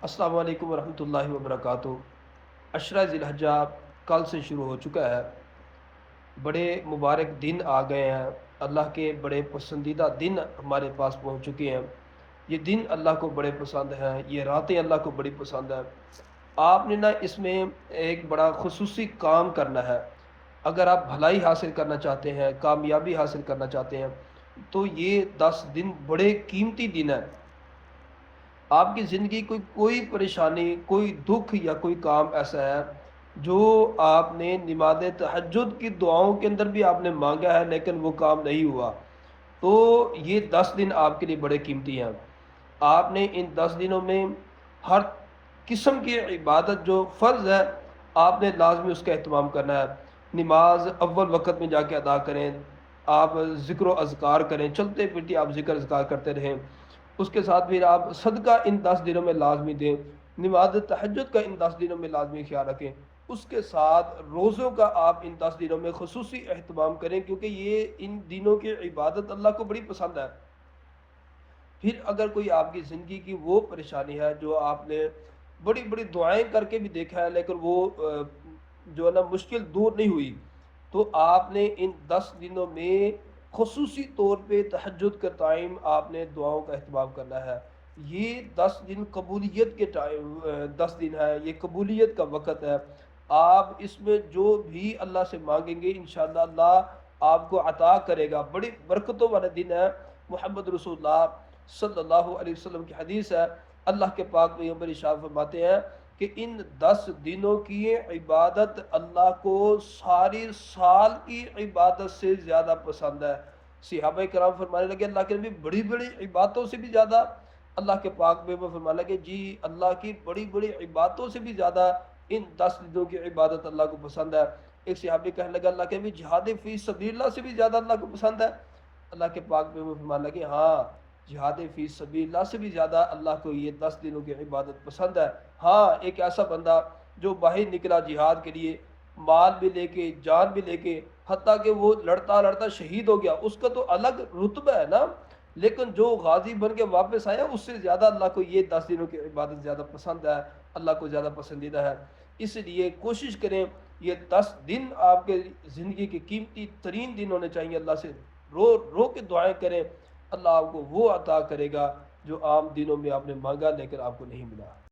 السلام علیکم ورحمۃ اللہ وبرکاتہ۔ عشرہ ذی الحجہ کل سے شروع ہو چکا ہے۔ بڑے مبارک دن آ گئے ہیں، اللہ کے بڑے پسندیدہ دن ہمارے پاس پہنچ چکے ہیں۔ یہ دن اللہ کو بڑے پسند ہیں، یہ راتیں اللہ کو بڑی پسند ہیں۔ آپ نے اس میں ایک بڑا خصوصی کام کرنا ہے۔ اگر آپ بھلائی حاصل کرنا چاہتے ہیں، کامیابی حاصل کرنا چاہتے ہیں، تو یہ 10 دن بڑے قیمتی دن ہیں۔ آپ کی زندگی کوئی پریشانی، کوئی دکھ یا کوئی کام ایسا ہے جو آپ نے نماز تہجد کی دعاؤں کے اندر بھی آپ نے مانگا ہے لیکن وہ کام نہیں ہوا، تو یہ 10 دن آپ کے لیے بڑے قیمتی ہیں۔ آپ نے ان 10 دنوں میں ہر قسم کی عبادت جو فرض ہے، آپ نے لازمی اس کا اہتمام کرنا ہے۔ نماز اول وقت میں جا کے ادا کریں، آپ ذکر و اذکار کریں، چلتے پھرتے آپ ذکر اذکار کرتے رہیں۔ اس کے ساتھ پھر آپ صدقہ ان 10 دنوں میں لازمی دیں، نماز تہجد کا ان 10 دنوں میں لازمی خیال رکھیں۔ اس کے ساتھ روزوں کا آپ ان 10 دنوں میں خصوصی اہتمام کریں، کیونکہ یہ ان دنوں کی عبادت اللہ کو بڑی پسند ہے۔ پھر اگر کوئی آپ کی زندگی کی وہ پریشانی ہے جو آپ نے بڑی بڑی دعائیں کر کے بھی دیکھا ہے لیکن وہ جو ہے نا مشکل دور نہیں ہوئی، تو آپ نے ان 10 دنوں میں خصوصی طور پہ تہجد کا ٹائم آپ نے دعاؤں کا اہتمام کرنا ہے۔ یہ 10 دن قبولیت کے ٹائم 10 دن ہے، یہ قبولیت کا وقت ہے۔ آپ اس میں جو بھی اللہ سے مانگیں گے انشاءاللہ اللہ آپ کو عطا کرے گا۔ بڑی برکتوں والا دن ہے۔ محمد رسول اللہ صلی اللہ علیہ وسلم کی حدیث ہے، اللہ کے پاک پیغمبر ارشاد فرماتے ہیں کہ ان 10 دنوں کی عبادت اللہ کو ساری سال کی عبادت سے زیادہ پسند ہے۔ صحابہ کرام فرمانے لگے اللہ کے نبی بڑی بڑی عبادتوں سے بھی زیادہ؟ اللہ کے پاک پیغمبر فرمانے لگے جی اللہ کی بڑی بڑی عبادتوں سے بھی زیادہ ان 10 دنوں کی عبادت اللہ کو پسند ہے۔ ایک صحابی کہنے لگا اللہ کے نبی جہاد فی سبیل اللہ سے بھی زیادہ اللہ کو پسند ہے؟ اللہ کے پاک پیغمبر فرمانے لگے ہاں، جہاد فی سبیل اللہ سے بھی زیادہ اللہ کو یہ 10 دنوں کی عبادت پسند ہے۔ ہاں، ایک ایسا بندہ جو باہر نکلا جہاد کے لیے، مال بھی لے کے، جان بھی لے کے، حتیٰ کہ وہ لڑتا لڑتا شہید ہو گیا، اس کا تو الگ رتبہ ہے نا، لیکن جو غازی بن کے واپس آیا اس سے زیادہ اللہ کو یہ 10 دنوں کی عبادت زیادہ پسند ہے، اللہ کو زیادہ پسندیدہ ہے۔ اس لیے کوشش کریں یہ 10 دن آپ کے زندگی کے قیمتی ترین دن ہونے چاہیے۔ اللہ سے رو رو کے دعائیں کریں، اللہ آپ کو وہ عطا کرے گا جو عام دنوں میں آپ نے مانگا لیکن آپ کو نہیں ملا۔